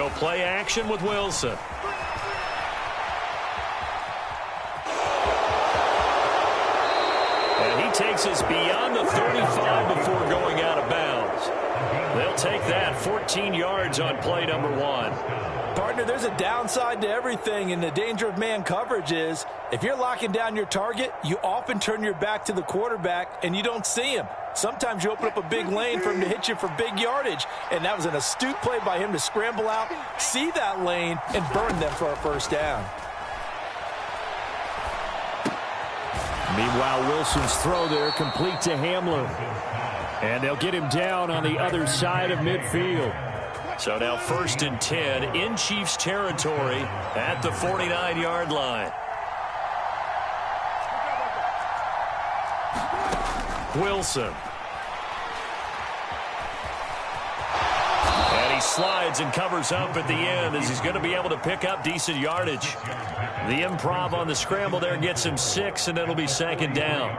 go play action with Wilson. And he takes us beyond the 35 before going out of bounds. They'll take that 14 yards on play number 1. Partner, there's a downside to everything, and the danger of man coverage is if you're locking down your target, you often turn your back to the quarterback and you don't see him. Sometimes you open up a big lane for him to hit you for big yardage, and that was an astute play by him to scramble out, see that lane, and burn them for a first down. Meanwhile, Wilson's throw there complete to Hamler. And they'll get him down on the other side of midfield. So now 1st and 10 in Chiefs territory at the 49-yard line. Wilson. And he slides and covers up at the end as he's going to be able to pick up decent yardage. The improv on the scramble there gets him 6, and it'll be 2nd down.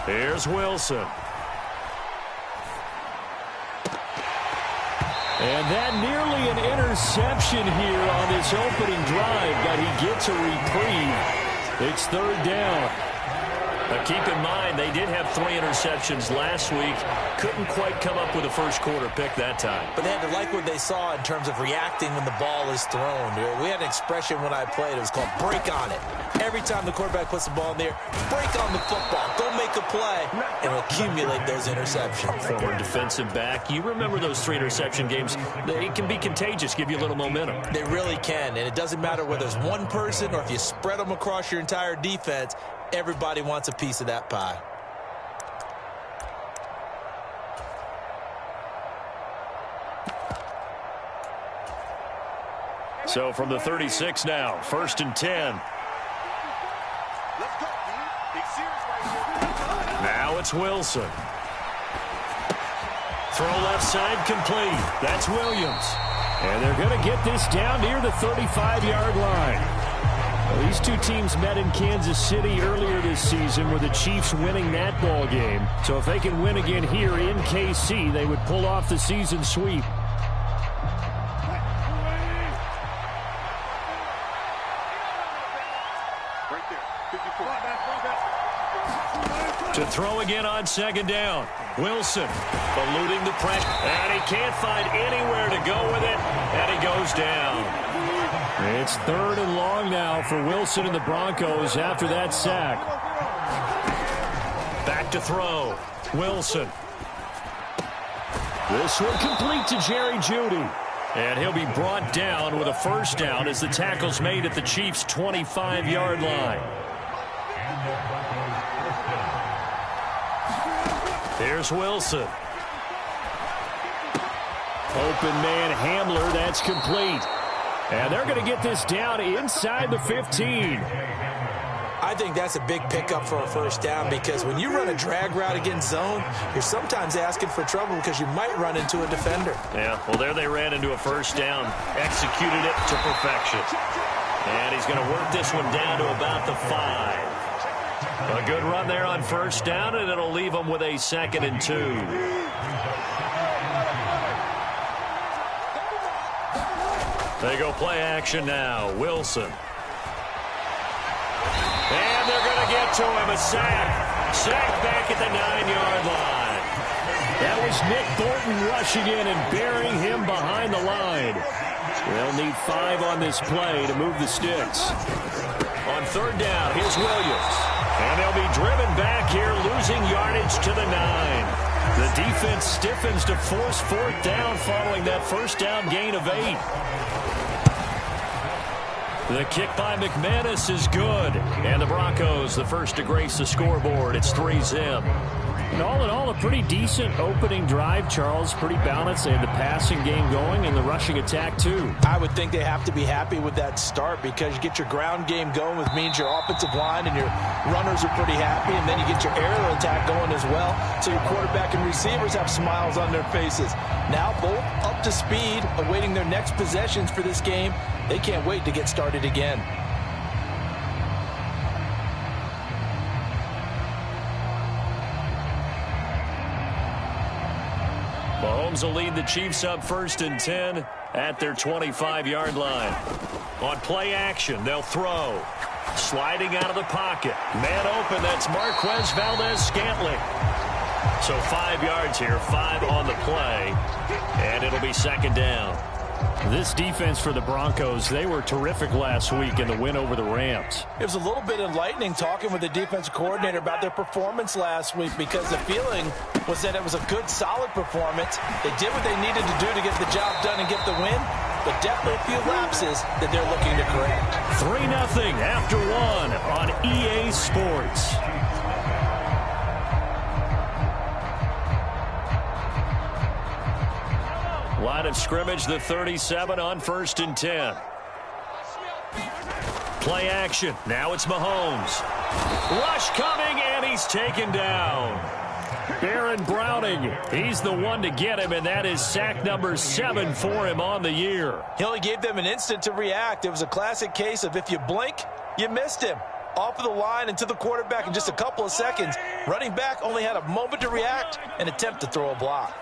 Here's Wilson. And that nearly an interception here on this opening drive, but he gets a reprieve. It's 3rd down. Now keep in mind, they did have 3 interceptions last week. Couldn't quite come up with a first quarter pick that time. But they had to like what they saw in terms of reacting when the ball is thrown. We had an expression when I played. It was called break on it. Every time the quarterback puts the ball in there, break on the football. Go make a play and accumulate those interceptions. Former defensive back. You remember those 3 interception games. They can be contagious, give you a little momentum. They really can, and it doesn't matter whether it's one person or if you spread them across your entire defense. Everybody wants a piece of that pie. So from the 36 now, 1st and 10. Now it's Wilson. Throw left side complete. That's Williams. And they're going to get this down near the 35-yard line. Well, these two teams met in Kansas City earlier this season with the Chiefs winning that ball game. So if they can win again here in KC, they would pull off the season sweep. To throw again on 2nd down. Wilson eluding the pressure. And he can't find anywhere to go with it. And he goes down. It's 3rd and long now for Wilson and the Broncos after that sack. Back to throw. Wilson. This one complete to Jerry Jeudy. And he'll be brought down with a first down as the tackle's made at the Chiefs' 25-yard line. Here's Wilson. Open man Hamler, that's complete. And they're going to get this down inside the 15. I think that's a big pickup for a first down because when you run a drag route against zone, you're sometimes asking for trouble because you might run into a defender. Yeah, well, there they ran into a first down, executed it to perfection. And he's going to work this one down to about the 5. A good run there on first down, and it'll leave them with a 2nd and 2. They go play action now. Wilson. And they're going to get to him. A sack. Sack back at the 9-yard line. That was Nick Bolton rushing in and burying him behind the line. They'll need 5 on this play to move the sticks. On 3rd down, here's Williams. And they'll be driven back here, losing yardage to the 9. The defense stiffens to force 4th down following that first down gain of 8. The kick by McManus is good. And the Broncos, the first to grace the scoreboard. It's 3-zip. And all in all, a pretty decent opening drive, Charles. Pretty balanced. They had the passing game going and the rushing attack, too. I would think they have to be happy with that start because you get your ground game going, which means your offensive line and your runners are pretty happy, and then you get your aerial attack going as well. So your quarterback and receivers have smiles on their faces. Now both up to speed, awaiting their next possessions for this game. They can't wait to get started again. Mahomes will lead the Chiefs up 1st and 10 at their 25-yard line. On play action, they'll throw. Sliding out of the pocket. Man open, that's Marquez Valdez-Scantling. So 5 yards here, 5 on the play, and it'll be 2nd down. This defense for the Broncos, they were terrific last week in the win over the Rams. It was a little bit enlightening talking with the defensive coordinator about their performance last week, because the feeling was that it was a good, solid performance. They did what they needed to do to get the job done and get the win, but definitely a few lapses that they're looking to correct. 3-0 after 1 on EA Sports. Line of scrimmage, the 37 on 1st and 10. Play action. Now it's Mahomes. Rush coming, and he's taken down. Baron Browning, he's the one to get him, and that is sack number 7 for him on the year. He only gave them an instant to react. It was a classic case of if you blink, you missed him. Off of the line and to the quarterback in just a couple of seconds. Running back only had a moment to react and attempt to throw a block.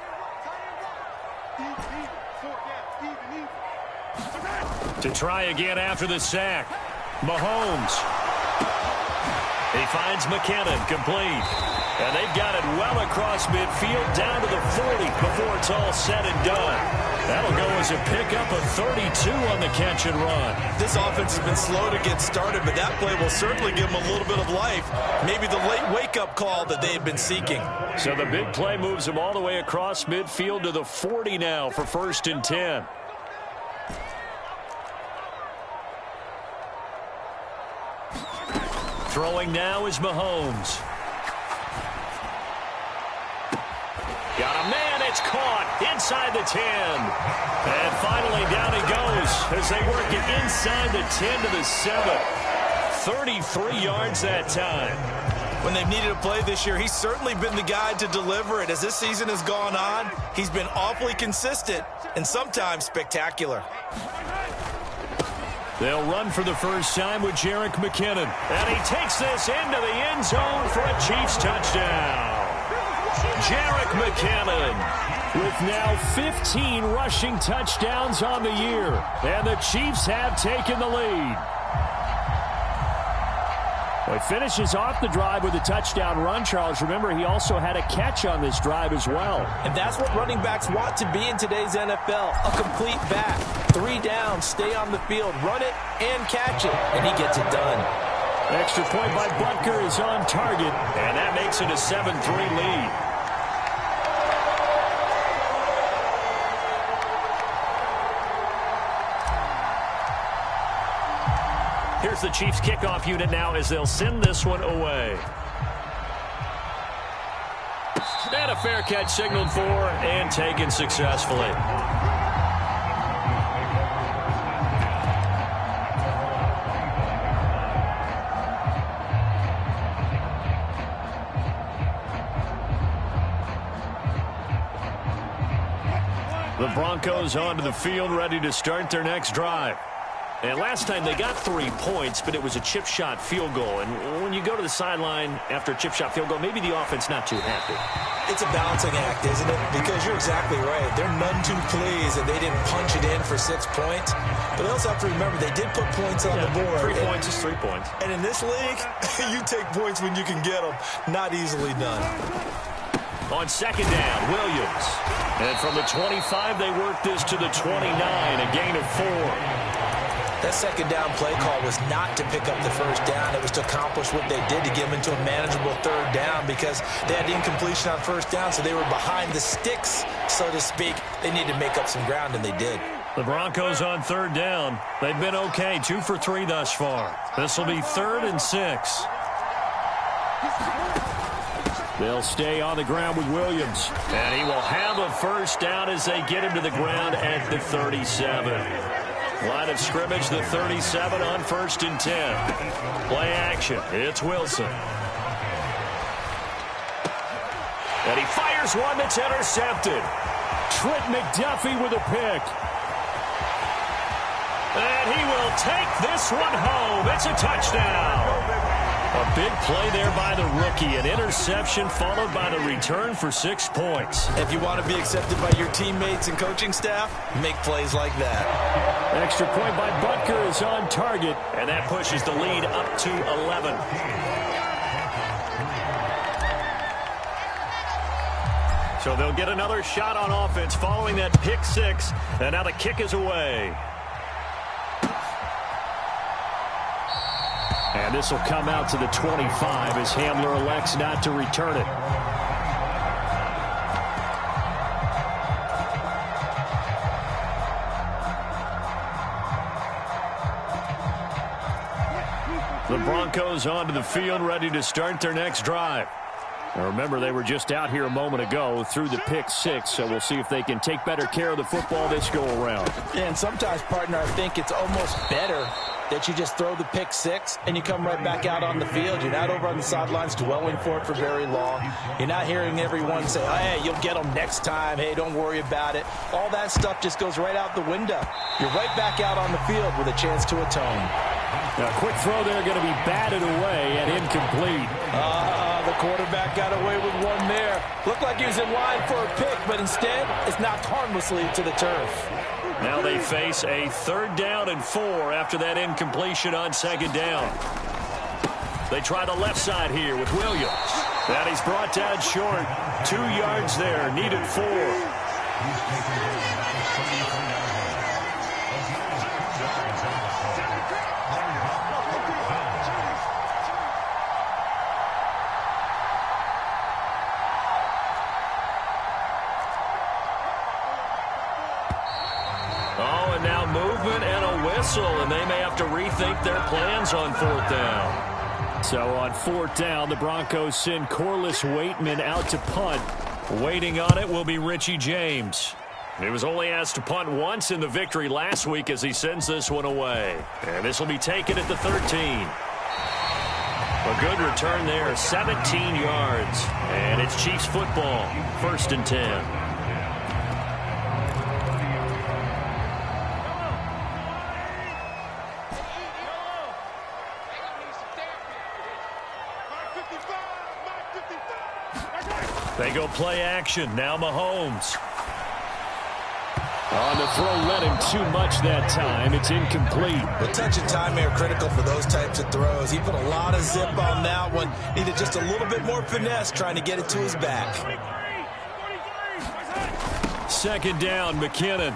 To try again after the sack. Mahomes. He finds McKinnon, complete. And they've got it well across midfield down to the 40 before it's all said and done. That'll go as a pickup of 32 on the catch and run. This offense has been slow to get started, but that play will certainly give them a little bit of life. Maybe the late wake-up call that they've been seeking. So the big play moves them all the way across midfield to the 40 now for 1st and 10. Throwing now is Mahomes. Got a man, it's caught inside the 10. And finally down he goes as they work it inside the 10 to the 7. 33 yards that time. When they've needed a play this year, he's certainly been the guy to deliver it. As this season has gone on, he's been awfully consistent and sometimes spectacular. They'll run for the first time with Jerick McKinnon. And he takes this into the end zone for a Chiefs touchdown. Jerick McKinnon with now 15 rushing touchdowns on the year. And the Chiefs have taken the lead. Well, he finishes off the drive with a touchdown run, Charles. Remember, he also had a catch on this drive as well. And that's what running backs want to be in today's NFL, a complete back. 3 down, stay on the field, run it, and catch it, and he gets it done. Extra point by Butker is on target, and that makes it a 7-3 lead. Here's the Chiefs kickoff unit now as they'll send this one away. And a fair catch signaled for and taken successfully. The Broncos onto the field, ready to start their next drive. And last time they got 3 points, but it was a chip shot field goal. And when you go to the sideline after a chip shot field goal, maybe the offense not too happy. It's a balancing act, isn't it? Because you're exactly right. They're none too pleased that they didn't punch it in for 6 points. But they also have to remember they did put points on the board. 3 points is 3 points. And in this league, you take points when you can get them. Not easily done. On 2nd down, Williams. And from the 25, they work this to the 29, a gain of 4. That 2nd down play call was not to pick up the 1st down. It was to accomplish what they did to get them into a manageable 3rd down because they had incompletion on 1st down, so they were behind the sticks, so to speak. They needed to make up some ground, and they did. The Broncos on 3rd down. They've been okay, 2 for 3 thus far. This will be 3rd and 6. They'll stay on the ground with Williams. And he will have a 1st down as they get him to the ground at the 37. Line of scrimmage, the 37 on 1st and 10. Play action. It's Wilson. And he fires one that's intercepted. Trent McDuffie with a pick. And he will take this one home. It's a touchdown. A A big play there by the rookie. An interception followed by the return for 6 points. If you want to be accepted by your teammates and coaching staff, make plays like that. Extra point by Butker is on target, and that pushes the lead up to 11. So they'll get another shot on offense following that pick six, and now the kick is away. And this will come out to the 25 as Hamler elects not to return it. The Broncos onto the field, ready to start their next drive. Now remember, they were just out here a moment ago through the pick six, so we'll see if they can take better care of the football this go around. Yeah, and sometimes, partner, I think it's almost better that you just throw the pick six and you come right back out on the field. You're not over on the sidelines dwelling for it for very long. You're not hearing everyone say, oh, hey, you'll get them next time. Hey, don't worry about it. All that stuff just goes right out the window. You're right back out on the field with a chance to atone. Now, a quick throw there going to be batted away and incomplete. The quarterback got away with one there. Looked like he was in line for a pick, but instead it's knocked harmlessly to the turf. Now they face a 3rd down and 4 after that incompletion on 2nd down. They try the left side here with Williams. And he's brought down short. 2 yards there, needed 4. And they may have to rethink their plans on 4th down. So on 4th down, the Broncos send Corliss Waitman out to punt. Waiting on it will be Richie James. He was only asked to punt once in the victory last week as he sends this one away. And this will be taken at the 13. A good return there, 17 yards. And it's Chiefs football, 1st and 10. They go play action. Now Mahomes. On the throw, led him too much that time. It's incomplete. The touch and time are critical for those types of throws. He put a lot of zip on that one. Needed just a little bit more finesse trying to get it to his back. 2nd down, McKinnon.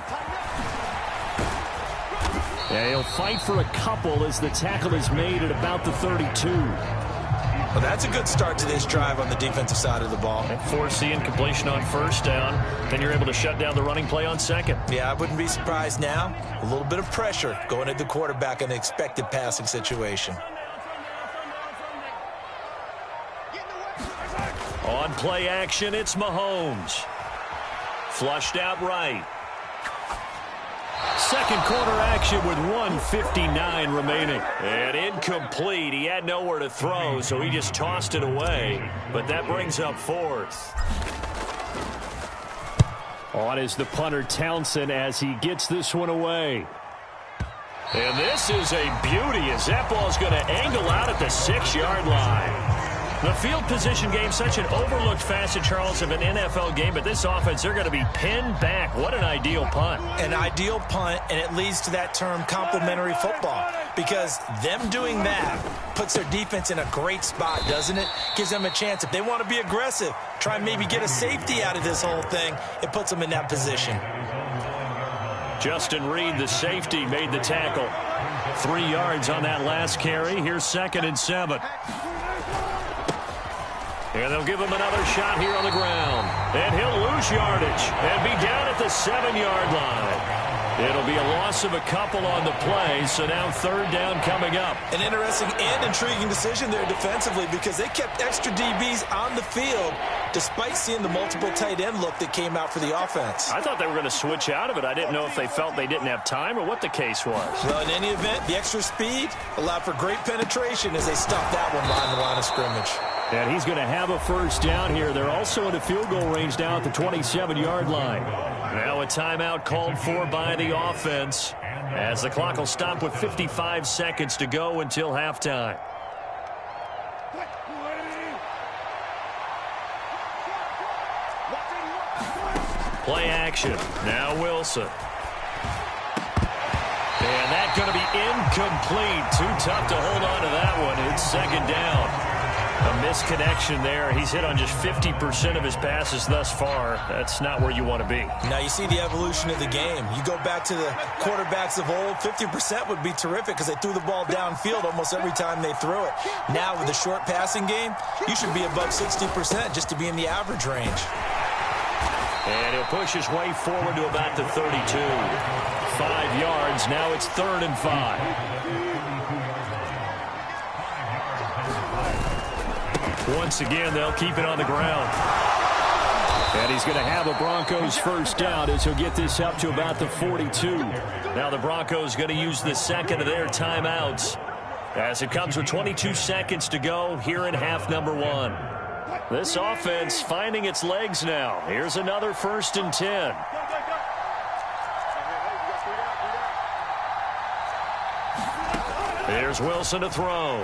Yeah, he'll fight for a couple as the tackle is made at about the 32. Well, that's a good start to this drive on the defensive side of the ball. Force the incompletion on 1st down. Then you're able to shut down the running play on 2nd. Yeah, I wouldn't be surprised now. A little bit of pressure going at the quarterback in an expected passing situation. On play action, it's Mahomes. Flushed out right. 2nd quarter action with 1:59 remaining. And incomplete. He had nowhere to throw, so he just tossed it away. But that brings up 4th. On is the punter Townsend as he gets this one away. And this is a beauty as that ball's going to angle out at the 6-yard line. The field position game, such an overlooked facet, Charles, of an NFL game, but this offense, they're going to be pinned back. What an ideal punt. An ideal punt, and it leads to that term complementary football, because them doing that puts their defense in a great spot, doesn't it? Gives them a chance. If they want to be aggressive, try and maybe get a safety out of this whole thing, it puts them in that position. Justin Reed, the safety, made the tackle. 3 yards on that last carry. Here's 2nd and 7. And they'll give him another shot here on the ground. And he'll lose yardage and be down at the 7-yard line. It'll be a loss of a couple on the play, so now 3rd down coming up. An interesting and intriguing decision there defensively because they kept extra DBs on the field despite seeing the multiple tight end look that came out for the offense. I thought they were going to switch out of it. I didn't know if they felt they didn't have time or what the case was. Well, in any event, the extra speed allowed for great penetration as they stopped that one behind the line of scrimmage. And he's going to have a 1st down here. They're also in a field goal range now at the 27-yard line. Now a timeout called for by the offense as the clock will stop with 55 seconds to go until halftime. Play action. Now Wilson. And that's going to be incomplete. Too tough to hold on to that one. It's second down. A misconnection there. He's hit on just 50% of his passes thus far. That's not where you want to be. Now you see the evolution of the game. You go back to the quarterbacks of old, 50% would be terrific because they threw the ball downfield almost every time they threw it. Now with the short passing game, you should be above 60% just to be in the average range. And he'll push his way forward to about the 32. 5 yards. Now it's 3rd and 5. Once again, they'll keep it on the ground. And he's going to have a Broncos first down as he'll get this up to about the 42. Now the Broncos going to use the second of their timeouts as it comes with 22 seconds to go here in half number 1. This offense finding its legs now. Here's another 1st and 10. Here's Wilson to throw.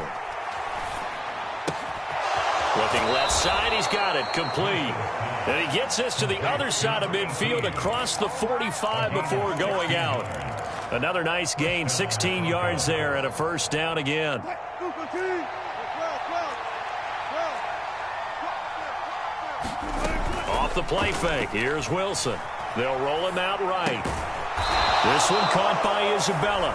Looking left side, he's got it, complete. And he gets this to the other side of midfield across the 45 before going out. Another nice gain, 16 yards there and a first down again. Off the play fake, here's Wilson. They'll roll him out right. This one caught by Isabella.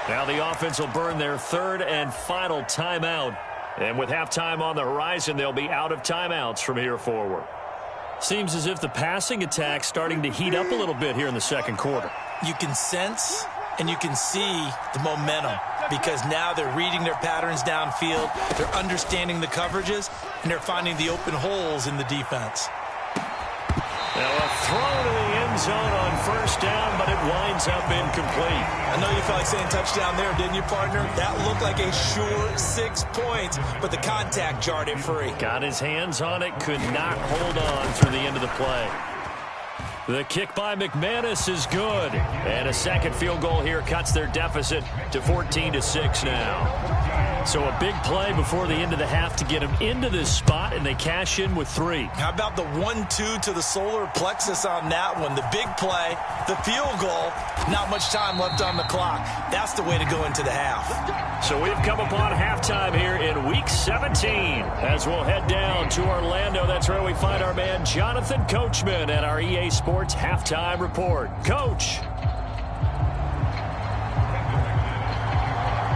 Now the offense will burn their 3rd and final timeout. And with halftime on the horizon, they'll be out of timeouts from here forward. Seems as if the passing attack's starting to heat up a little bit here in the second quarter. You can sense and you can see the momentum because now they're reading their patterns downfield, they're understanding the coverages, and they're finding the open holes in the defense. Now a throw to the end zone on first down, but it winds up incomplete. I know you felt like saying touchdown there, didn't you, partner? That looked like a sure 6 points, but the contact jarred it free. Got his hands on it, could not hold on through the end of the play. The kick by McManus is good. And a second field goal here cuts their deficit to 14-6 now. So a big play before the end of the half to get them into this spot, and they cash in with 3. How about the 1-2 to the solar plexus on that one? The big play, the field goal, not much time left on the clock. That's the way to go into the half. So we've come upon halftime here in Week 17. As we'll head down to Orlando, that's where we find our man Jonathan Coachman at our EA Sports Halftime Report. Coach.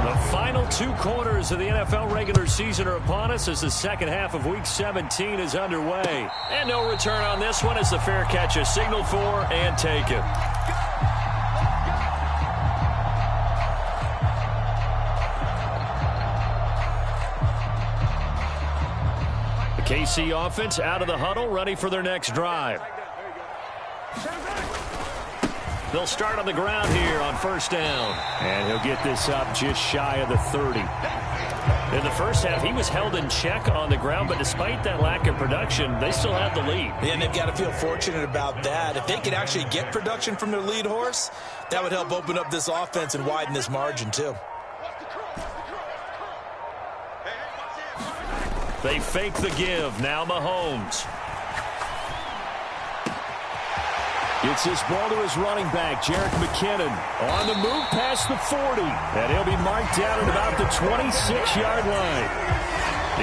The final 2 quarters of the NFL regular season are upon us as the second half of Week 17 is underway. And no return on this one as the fair catch is signaled for and taken. The KC offense out of the huddle, ready for their next drive. They'll start on the ground here on first down. And he'll get this up just shy of the 30. In the first half, he was held in check on the ground, but despite that lack of production, they still had the lead. And they've got to feel fortunate about that. If they could actually get production from their lead horse, that would help open up this offense and widen this margin, too. They fake the give. Now Mahomes. Gets this ball to his running back, Jerick McKinnon. On the move past the 40. And he'll be marked down at about the 26-yard line.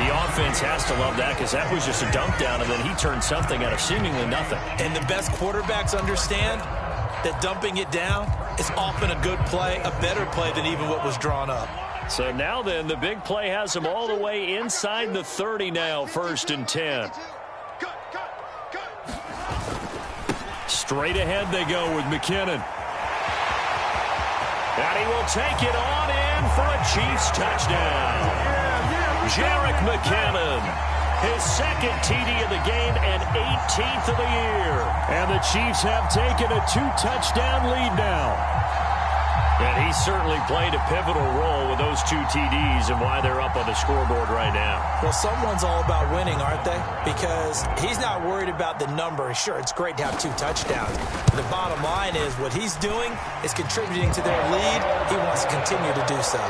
The offense has to love that because that was just a dump down, and then he turned something out of seemingly nothing. And the best quarterbacks understand that dumping it down is often a good play, a better play than even what was drawn up. So now then, the big play has them all the way inside the 30 now, 1st and 10. Straight ahead they go with McKinnon. And he will take it on in for a Chiefs touchdown. Jerick McKinnon, his second TD of the game and 18th of the year. And the Chiefs have taken a 2-touchdown lead now. And he certainly played a pivotal role with those 2 TDs and why they're up on the scoreboard right now. Well, someone's all about winning, aren't they? Because he's not worried about the number. Sure, it's great to have 2 touchdowns. The bottom line is what he's doing is contributing to their lead. He wants to continue to do so.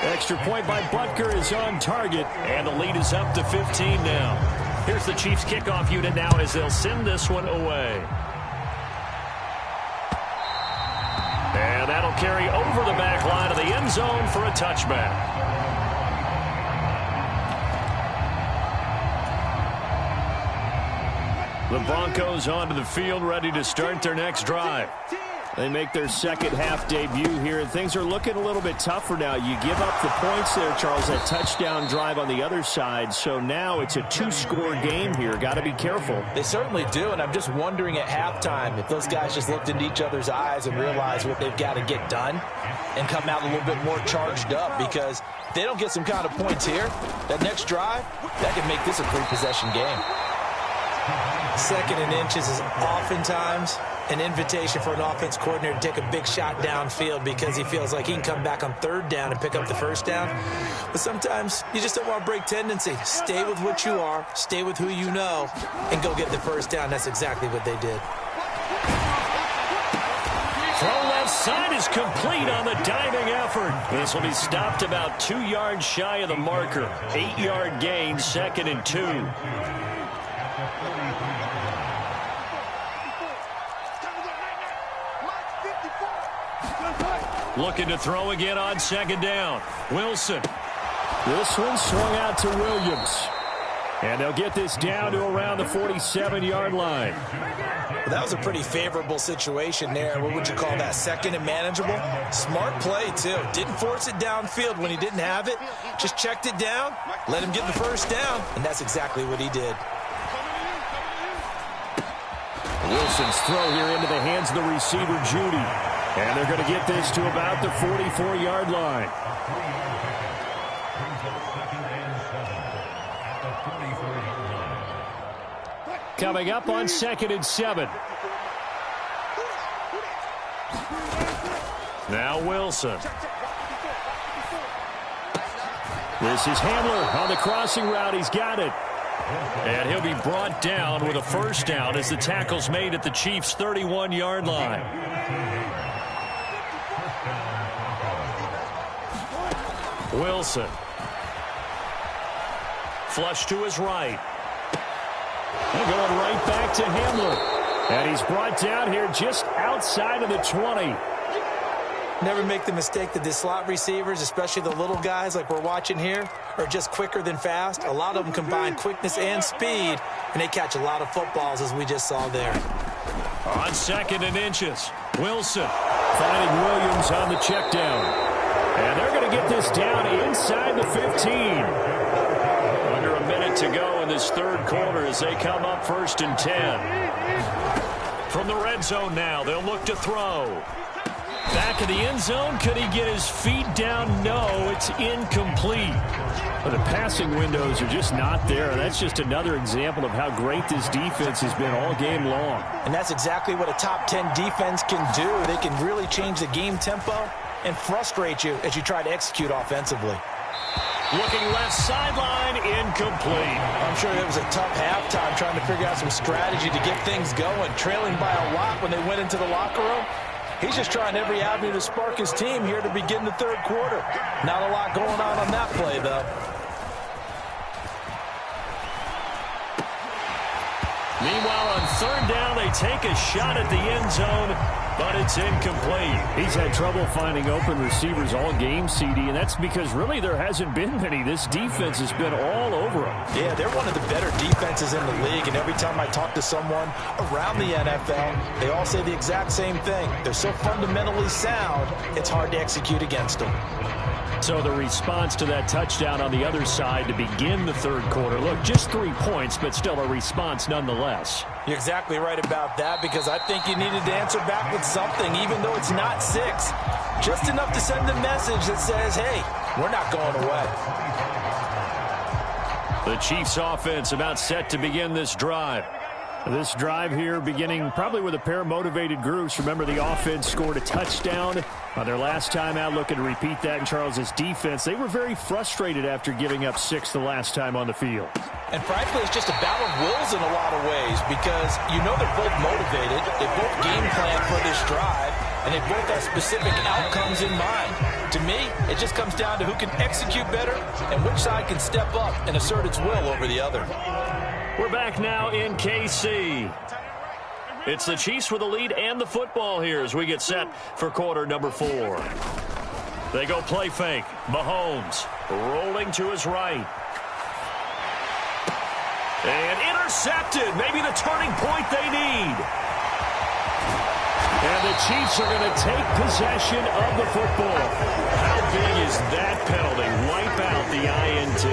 Extra point by Butker is on target, and the lead is up to 15 now. Here's the Chiefs kickoff unit now as they'll send this one away. And that'll carry over the back line of the end zone for a touchback. The Broncos onto the field, ready to start their next drive. They make their second half debut here, and things are looking a little bit tougher now. You give up the points there, Charles, that touchdown drive on the other side. So now it's a two-score game here. Got to be careful. They certainly do, and I'm just wondering at halftime if those guys just looked into each other's eyes and realized what they've got to get done and come out a little bit more charged up, because if they don't get some kind of points here, that next drive, that could make this a three-possession game. Second and inches is oftentimes an invitation for an offense coordinator to take a big shot downfield because he feels like he can come back on third down and pick up the first down. But sometimes you just don't want to break tendency. Stay with what you are, stay with who you know, and go get the first down. That's exactly what they did. Throw left side is complete on the diving effort. This will be stopped about 2 yards shy of the marker. 8-yard gain, 2nd and 2. Looking to throw again on 2nd down. Wilson. This one swung out to Williams. And they'll get this down to around the 47-yard line. That was a pretty favorable situation there. What would you call that? Second and manageable? Smart play, too. Didn't force it downfield when he didn't have it. Just checked it down, let him get the first down, and that's exactly what he did. Wilson's throw here into the hands of the receiver, Judy. And they're going to get this to about the 44-yard line. Coming up on 2nd and 7. Now Wilson. This is Hamler on the crossing route. He's got it. And he'll be brought down with a first down as the tackle's made at the Chiefs' 31-yard line. Wilson. Flush to his right. And going right back to Hamler. And he's brought down here just outside of the 20. Never make the mistake that the slot receivers, especially the little guys like we're watching here, are just quicker than fast. A lot of them combine quickness and speed, and they catch a lot of footballs, as we just saw there. On 2nd and inches, Wilson. Finding Williams on the check down. And they're going to get this down inside the 15. Under a minute to go in this third quarter as they come up 1st and 10. From the red zone now, they'll look to throw. Back of the end zone, could he get his feet down? No, it's incomplete. But the passing windows are just not there. That's just another example of how great this defense has been all game long. And that's exactly what a top 10 defense can do. They can really change the game tempo and frustrate you as you try to execute offensively. Looking left sideline, incomplete. I'm sure it was a tough halftime trying to figure out some strategy to get things going. Trailing by a lot when they went into the locker room. He's just trying every avenue to spark his team here to begin the third quarter. Not a lot going on that play, though. Meanwhile, on 3rd down, they take a shot at the end zone, but it's incomplete. He's had trouble finding open receivers all game, CD, and that's because really there hasn't been many. This defense has been all over them. Yeah, they're one of the better defenses in the league, and every time I talk to someone around the NFL, they all say the exact same thing. They're so fundamentally sound, it's hard to execute against them. So the response to that touchdown on the other side to begin the third quarter. Look, just 3 points, but still a response nonetheless. You're exactly right about that, because I think you needed to answer back with something, even though it's not 6. Just enough to send a message that says, hey, we're not going away. The Chiefs offense about set to begin this drive. This drive here beginning probably with a pair of motivated groups. Remember, the offense scored a touchdown on their last time out. Looking to repeat that in Charles's defense. They were very frustrated after giving up 6 the last time on the field. And frankly, it's just a battle of wills in a lot of ways, because you know they're both motivated. They both game plan for this drive, and they both have specific outcomes in mind. To me, it just comes down to who can execute better and which side can step up and assert its will over the other. We're back now in KC. It's the Chiefs with the lead and the football here as we get set for quarter number 4. They go play fake. Mahomes rolling to his right. And intercepted. Maybe the turning point they need. And the Chiefs are going to take possession of the football. How big is that penalty? Wipe out the INT.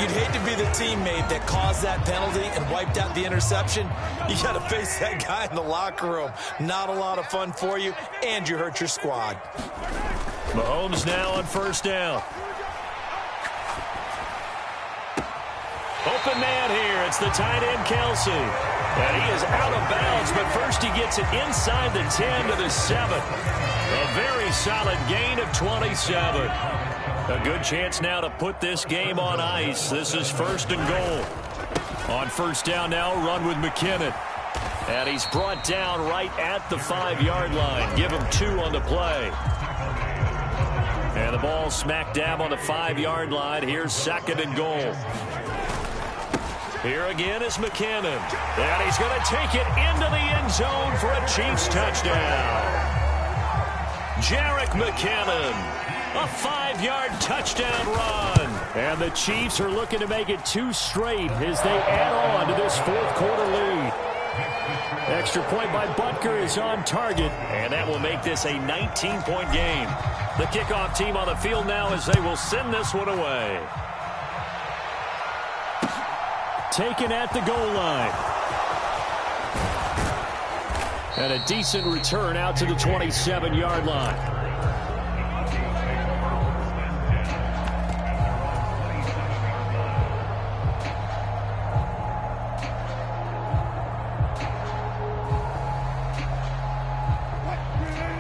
You'd hate to be the teammate that caused that penalty and wiped out the interception. You got to face that guy in the locker room. Not a lot of fun for you, and you hurt your squad. Mahomes now on first down. Open man here. It's the tight end, Kelsey. And he is out of bounds, but first he gets it inside the 10 to the 7. A very solid gain of 27. A good chance now to put this game on ice. This is first and goal. On first down now, run with McKinnon. And he's brought down right at the 5-yard line. Give him 2 on the play. And the ball smack dab on the 5-yard line. Here's second and goal. Here again is McKinnon. And he's going to take it into the end zone for a Chiefs touchdown. Jerick McKinnon, a 5-yard touchdown run. And the Chiefs are looking to make it 2 straight as they add on to this fourth quarter lead. Extra point by Butker is on target, and that will make this a 19-point game. The kickoff team on the field now as they will send this one away. Taken at the goal line. And a decent return out to the 27-yard line.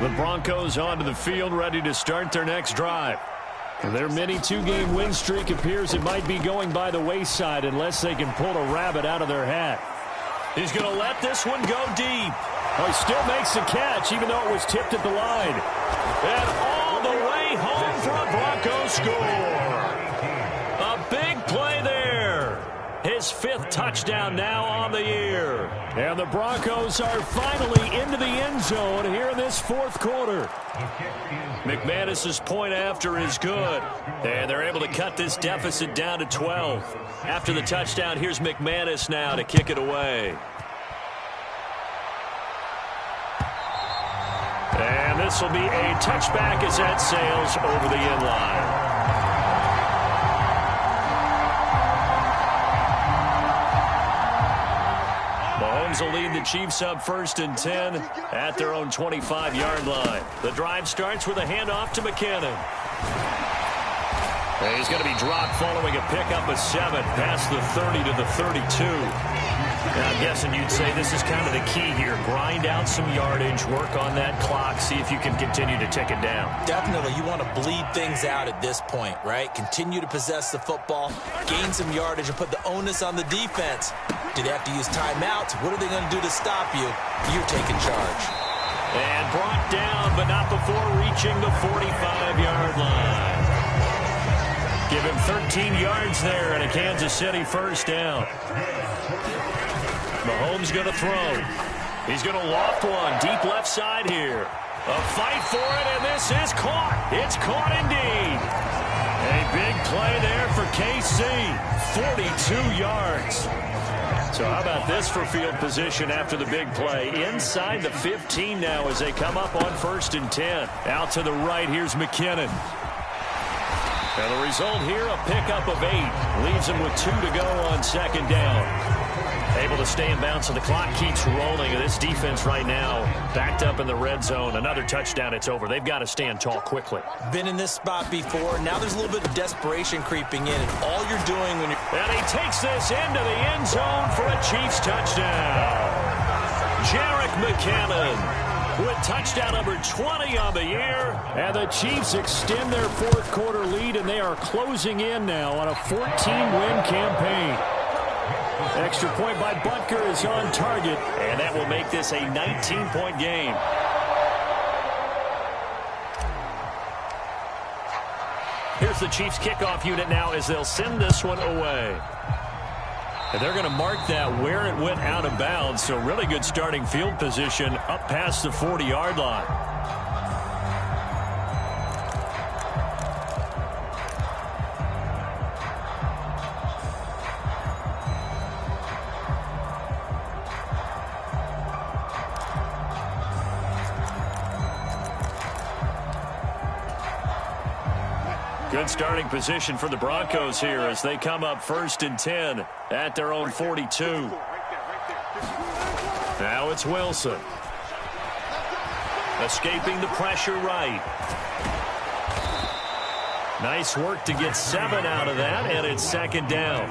The Broncos onto the field, ready to start their next drive. Their mini 2-game win streak appears it might be going by the wayside unless they can pull a rabbit out of their hat. He's going to let this one go deep. Oh, he still makes the catch even though it was tipped at the line. And all the way home for a Broncos score. A big play there. His 5th touchdown now on the year. And the Broncos are finally into the end zone here in this fourth quarter. McManus's point after is good. And they're able to cut this deficit down to 12. After the touchdown, here's McManus now to kick it away. And this will be a touchback as that sails over the end line. Mahomes will lead the Chiefs up 1st and 10 at their own 25-yard line. The drive starts with a handoff to McKinnon. And he's going to be dropped following a pickup of 7 past the 30 to the 32. And I'm guessing you'd say this is kind of the key here. Grind out some yardage, work on that clock, see if you can continue to tick it down. Definitely. You want to bleed things out at this point, right? Continue to possess the football, gain some yardage, and put the onus on the defense. Do they have to use timeouts? What are they going to do to stop you? You're taking charge. And brought down, but not before reaching the 45-yard line. Give him 13 yards there and a Kansas City first down. Mahomes going to throw. He's going to loft one deep left side here. A fight for it, and this is caught. It's caught indeed. A big play there for KC. 42 yards. So how about this for field position after the big play? Inside the 15 now as they come up on 1st and 10. Out to the right, here's McKinnon. And the result here, a pickup of 8. Leaves him with 2 to go on 2nd down. Able to stay in bounds, so the clock keeps rolling. And this defense right now backed up in the red zone. Another touchdown, it's over. They've got to stand tall quickly. Been in this spot before. Now there's a little bit of desperation creeping in. And all you're doing when you're... And he takes this into the end zone for a Chiefs touchdown. Jerick McKinnon with touchdown number 20 on the year. And the Chiefs extend their fourth quarter lead, and they are closing in now on a 14-win campaign. Extra point by Butker is on target. And that will make this a 19-point game. Here's the Chiefs kickoff unit now as they'll send this one away. And they're going to mark that where it went out of bounds. So really good starting field position up past the 40-yard line. Good starting position for the Broncos here as they come up 1st and 10 at their own 42. Now it's Wilson. Escaping the pressure right. Nice work to get 7 out of that, and it's 2nd down.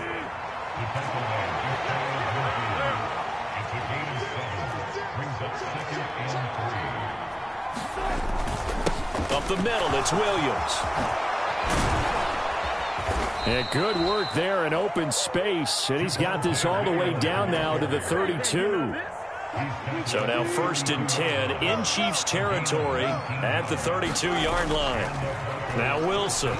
Up the middle, it's Williams. And good work there in open space. And he's got this all the way down now to the 32. So now 1st and 10 in Chiefs territory at the 32-yard line. Now Wilson.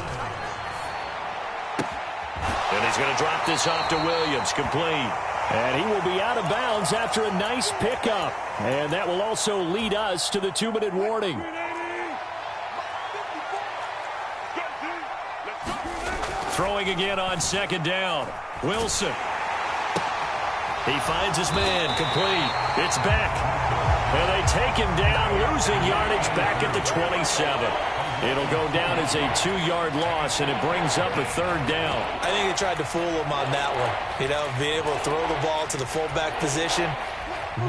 And he's going to drop this off to Williams, complete. And he will be out of bounds after a nice pickup. And that will also lead us to the 2-minute warning. Throwing again on 2nd down. Wilson. He finds his man, complete. It's back. And they take him down, losing yardage back at the 27. It'll go down as a 2-yard loss, and it brings up a 3rd down. I think they tried to fool him on that one. You know, being able to throw the ball to the fullback position.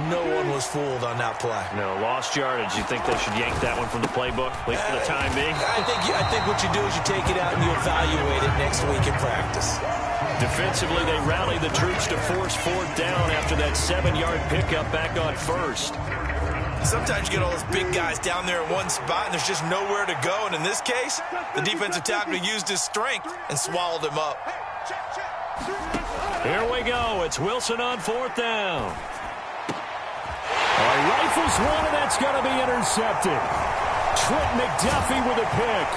No one was fooled on that play. No, lost yardage. You think they should yank that one from the playbook, at least for the time being? I think what you do is you take it out and you evaluate it next week in practice. Defensively, they rally the troops to force 4th down after that 7-yard pickup back on 1st. Sometimes you get all those big guys down there in one spot and there's just nowhere to go. And in this case, the defensive tackle used his strength and swallowed him up. Here we go. It's Wilson on 4th down. Rifles one, and that's going to be intercepted. Trent McDuffie with a pick.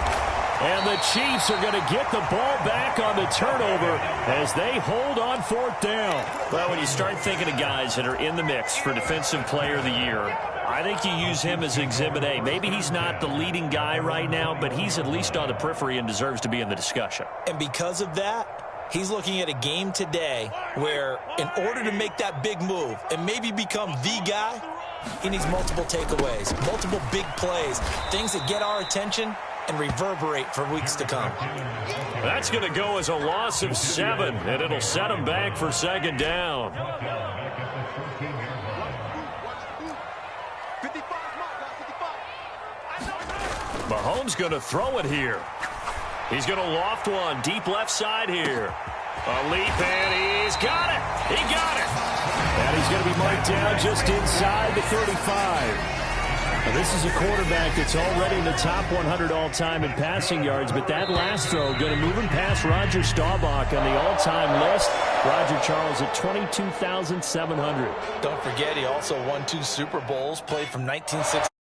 And the Chiefs are going to get the ball back on the turnover as they hold on 4th down. Well, when you start thinking of guys that are in the mix for Defensive Player of the Year, I think you use him as Exhibit A. Maybe he's not the leading guy right now, but he's at least on the periphery and deserves to be in the discussion. And because of that, he's looking at a game today where in order to make that big move and maybe become the guy, he needs multiple takeaways, multiple big plays, things that get our attention and reverberate for weeks to come. That's going to go as a loss of 7, and it'll set him back for 2nd down. Mahomes going to throw it here. He's going to loft one deep left side here. A leap, and he's got it. He got it. And he's going to be marked down just inside the 35. Now, this is a quarterback that's already in the top 100 all-time in passing yards, but that last throw going to move him past Roger Staubach on the all-time list. Roger Charles at 22,700. Don't forget, he also won 2 Super Bowls, played from 1960.